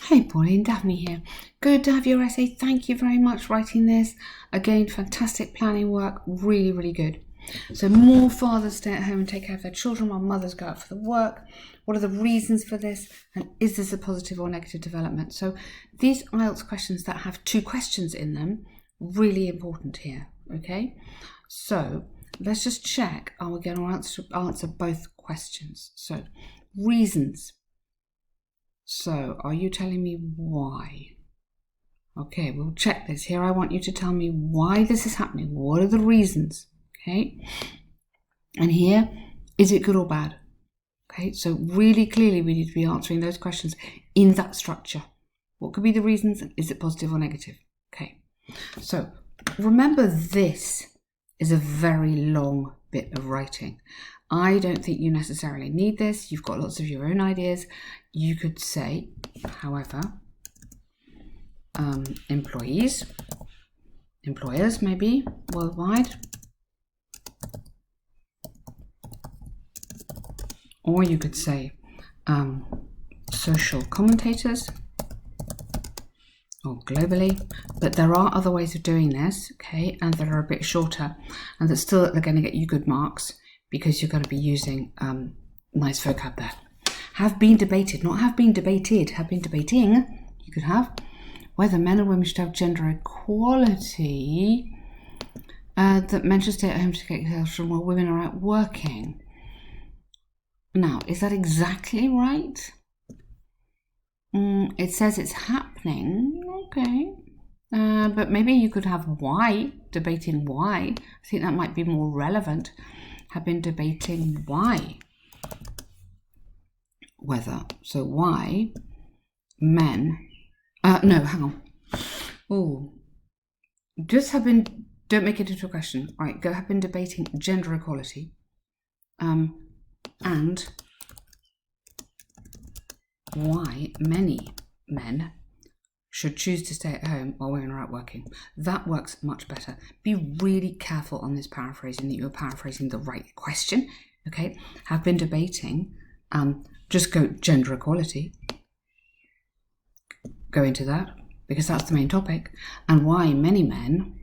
Hey Pauline, Daphne here. Good to have your essay. Thank you very much for writing this. Again, fantastic planning work. Really, really good. So more fathers stay at home and take care of their children while mothers go out for the work. What are the reasons for this? And is this a positive or negative development? So these IELTS questions that have two questions in them, really important here. Okay, so let's just check. Are we going to answer both questions? So reasons. So, are you telling me why? Okay, we'll check this. Here I want you to tell me why this is happening. What are the reasons? Okay. And here, is it good or bad? Okay, so really clearly we need to be answering those questions in that structure. What could be the reasons? And is it positive or negative? Okay. So, remember this is a very long bit of writing. I don't think you necessarily need this. You've got lots of your own ideas. You could say, however, employers maybe worldwide, or you could say social commentators, or globally, but there are other ways of doing this, okay, and that are a bit shorter, and that still they're going to get you good marks because you're going to be using nice vocab there. Have been debated, not have been debated, have been debating, you could have, whether men and women should have gender equality, that men should stay at home to take care of children while women are out working. Now, is that exactly right? It says it's happening, okay, but maybe you could have why, debating why. I think that might be more relevant. Have been debating why, whether, so why men, no, hang on, just have been, don't make it into a question, all right, go have been debating gender equality, and why many men should choose to stay at home while women are out working. That works much better. Be really careful on this paraphrasing, that you're paraphrasing the right question, okay? Have been debating, just go gender equality, go into that, because that's the main topic, and why many men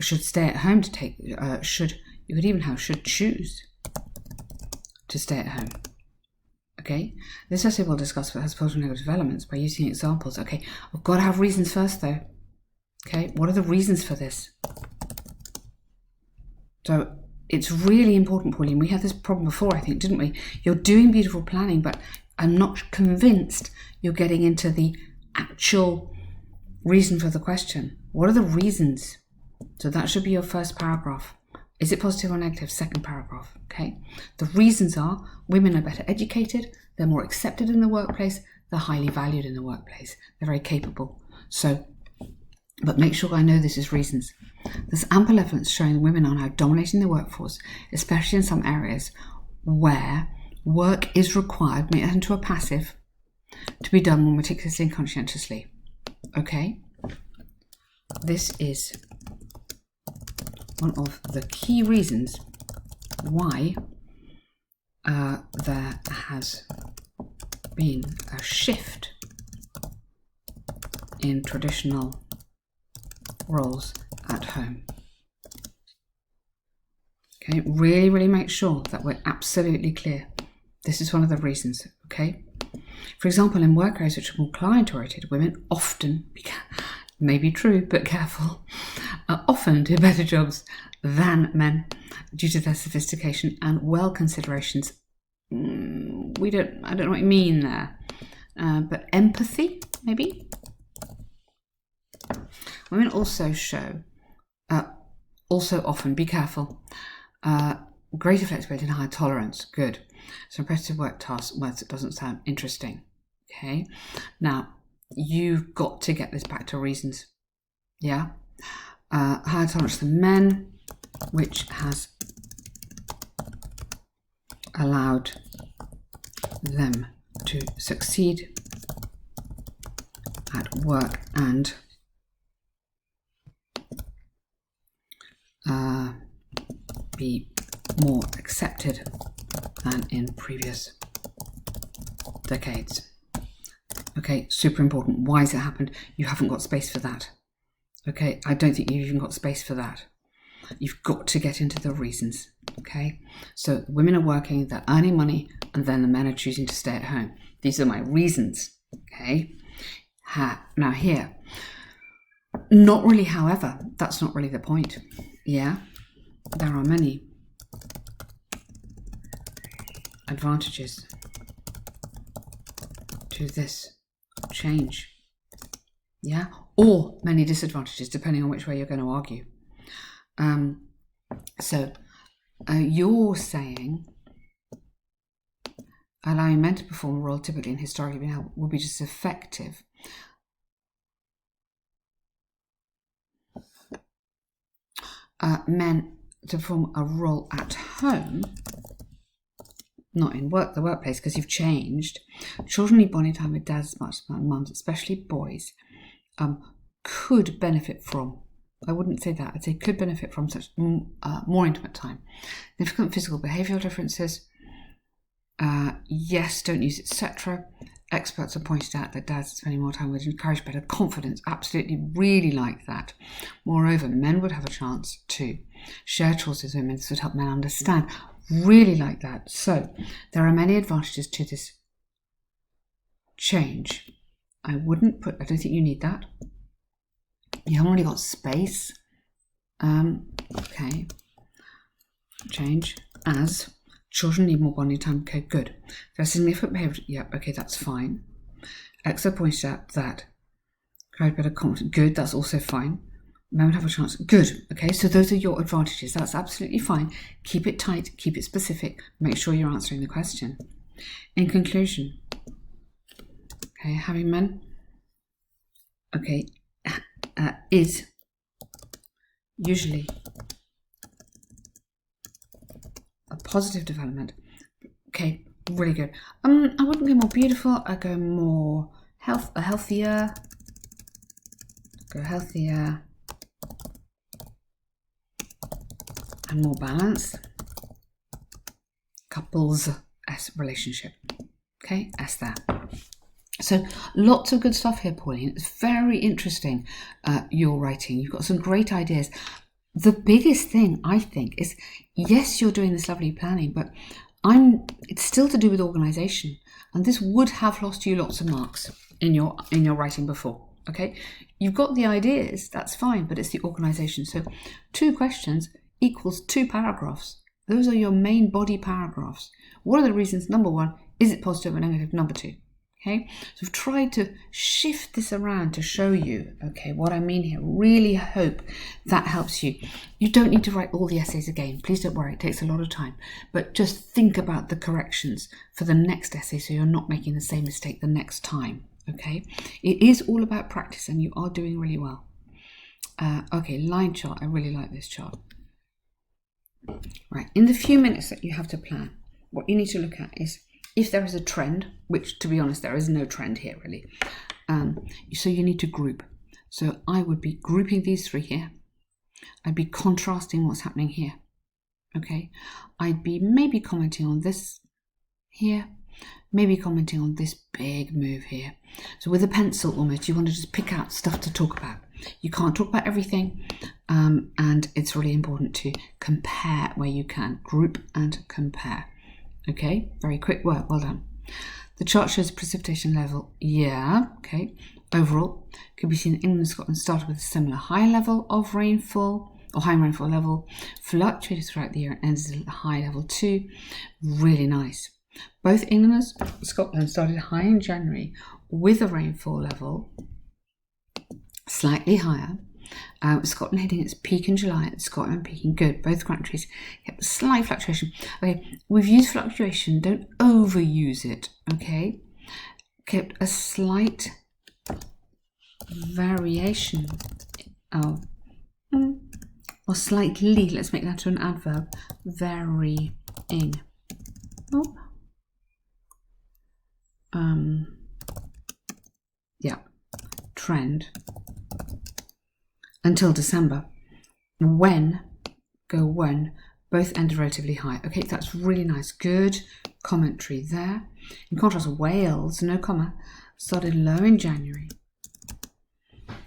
should stay at home to take, you could even have should choose to stay at home. Okay, this essay will discuss what has positive and negative developments by using examples. Okay, we've got to have reasons first though. Okay, what are the reasons for this? So it's really important, Pauline. We had this problem before, I think, didn't we? You're doing beautiful planning, but I'm not convinced you're getting into the actual reason for the question. What are the reasons? So that should be your first paragraph. Is it positive or negative? Second paragraph, okay? The reasons are women are better educated, they're more accepted in the workplace, they're highly valued in the workplace, they're very capable. So, but make sure I know this is reasons. There's ample evidence showing women are now dominating the workforce, especially in some areas where work is required, make that into a passive, to be done more meticulously and conscientiously, okay? This is one of the key reasons why there has been a shift in traditional roles at home. Okay, really, really make sure that we're absolutely clear. This is one of the reasons, okay? For example, in work areas which are more client-oriented, women often, may be true, but careful, often do better jobs than men due to their sophistication and well considerations. I don't know what you mean there, but empathy, maybe? Women also show, also often, be careful, greater flexibility and higher tolerance. Good. So repetitive work tasks, well, it doesn't sound interesting. Okay. Now, you've got to get this back to reasons. Yeah. Higher tolerance than men, which has allowed them to succeed at work and be more accepted than in previous decades. Okay, super important. Why has it happened? You haven't got space for that. Okay, I don't think you've even got space for that. You've got to get into the reasons. Okay, so women are working, they're earning money, and then the men are choosing to stay at home. These are my reasons. Okay, now here, not really, however, that's not really the point. Yeah, there are many advantages to this change. Yeah, or many disadvantages, depending on which way you're going to argue. So you're saying allowing men to perform a role typically and historically will be just effective. Men to perform a role at home, not in the workplace, because you've changed. Children need bonding time with dads as much as mums, especially boys, could benefit from. I wouldn't say that. I'd say could benefit from such more intimate time. Significant physical behavioural differences. Yes, don't use etc. Experts have pointed out that dads spending more time would encourage better confidence. Absolutely, really like that. Moreover, men would have a chance to share chores with women. This would help men understand. Really like that. So there are many advantages to this change. I don't think you need that. You haven't really got space. Okay. Change as children need more bonding time. Okay, good. There's significant behaviour. Yep, okay, that's fine. Exo pointed out that create better confidence. Good, that's also fine. Men would have a chance. Good. Okay, so those are your advantages. That's absolutely fine. Keep it tight, keep it specific. Make sure you're answering the question. In conclusion, okay, having men, okay, is usually a positive development. Okay, really good. I wouldn't go more beautiful. I'd go more healthier. Go healthier and more balanced. Couples relationship. Okay, S there. So lots of good stuff here, Pauline. It's very interesting, your writing. You've got some great ideas. The biggest thing, I think, is, yes, you're doing this lovely planning, but it's still to do with organisation. And this would have lost you lots of marks in your writing before. Okay? You've got the ideas, that's fine, but it's the organisation. So 2 questions equals 2 paragraphs. Those are your main body paragraphs. What are the reasons? Number 1, is it positive or negative? Number 2. Okay, so I've tried to shift this around to show you, okay, what I mean here. Really hope that helps you. You don't need to write all the essays again. Please don't worry, it takes a lot of time. But just think about the corrections for the next essay so you're not making the same mistake the next time, okay? It is all about practice and you are doing really well. Okay, line chart. I really like this chart. Right, in the few minutes that you have to plan, what you need to look at is if there is a trend, which to be honest, there is no trend here really. So you need to group. So I would be grouping these 3 here. I'd be contrasting what's happening here. Okay. I'd be maybe commenting on this here, maybe commenting on this big move here. So with a pencil almost, you want to just pick out stuff to talk about. You can't talk about everything. And it's really important to compare where you can. Group and compare. Okay, very quick work, well done. The chart shows precipitation level, yeah, okay. Overall, could be seen England and Scotland started with a similar high level of rainfall, or high rainfall level, fluctuated throughout the year and ended at high level 2. Really nice. Both England and Scotland started high in January with a rainfall level slightly higher. Scotland hitting its peak in July and Scotland peaking good. Both countries kept a slight fluctuation. Okay, we've used fluctuation, don't overuse it, okay? Kept a slight variation of, or slightly, let's make that to an adverb, varying. Oh. Yeah, trend. Until December, when, both ended relatively high. Okay, that's really nice. Good commentary there. In contrast, Wales, no comma, Started low in January.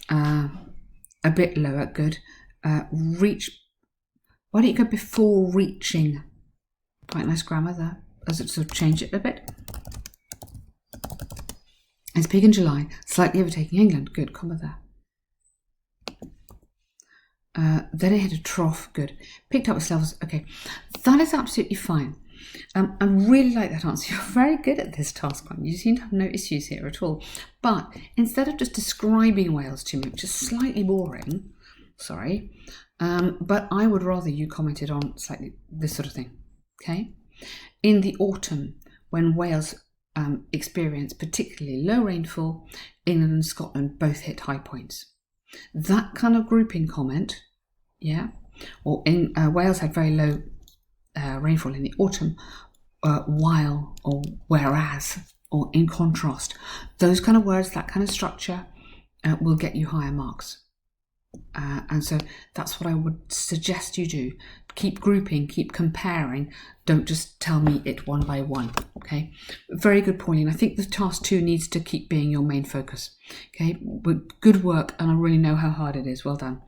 A bit lower, good. Reach. Why don't you go before reaching? Quite nice grammar there. As it sort of changed it a bit. It's peak in July, slightly overtaking England. Good, comma there. Then it hit a trough. Good. Picked up its levels. Okay, that is absolutely fine. I really like that answer. You're very good at this task one. You seem to have no issues here at all. But instead of just describing Wales to me, which is slightly boring, sorry, but I would rather you commented on slightly this sort of thing. Okay, in the autumn, when Wales experienced particularly low rainfall, England and Scotland both hit high points. That kind of grouping comment, yeah, or in Wales had very low rainfall in the autumn, while or whereas or in contrast, those kind of words, that kind of structure will get you higher marks. And so that's what I would suggest you do. Keep grouping, keep comparing. Don't just tell me it one by one. Okay, very good, Pauline. I think the task 2 needs to keep being your main focus. Okay, but good work, and I really know how hard it is. Well done.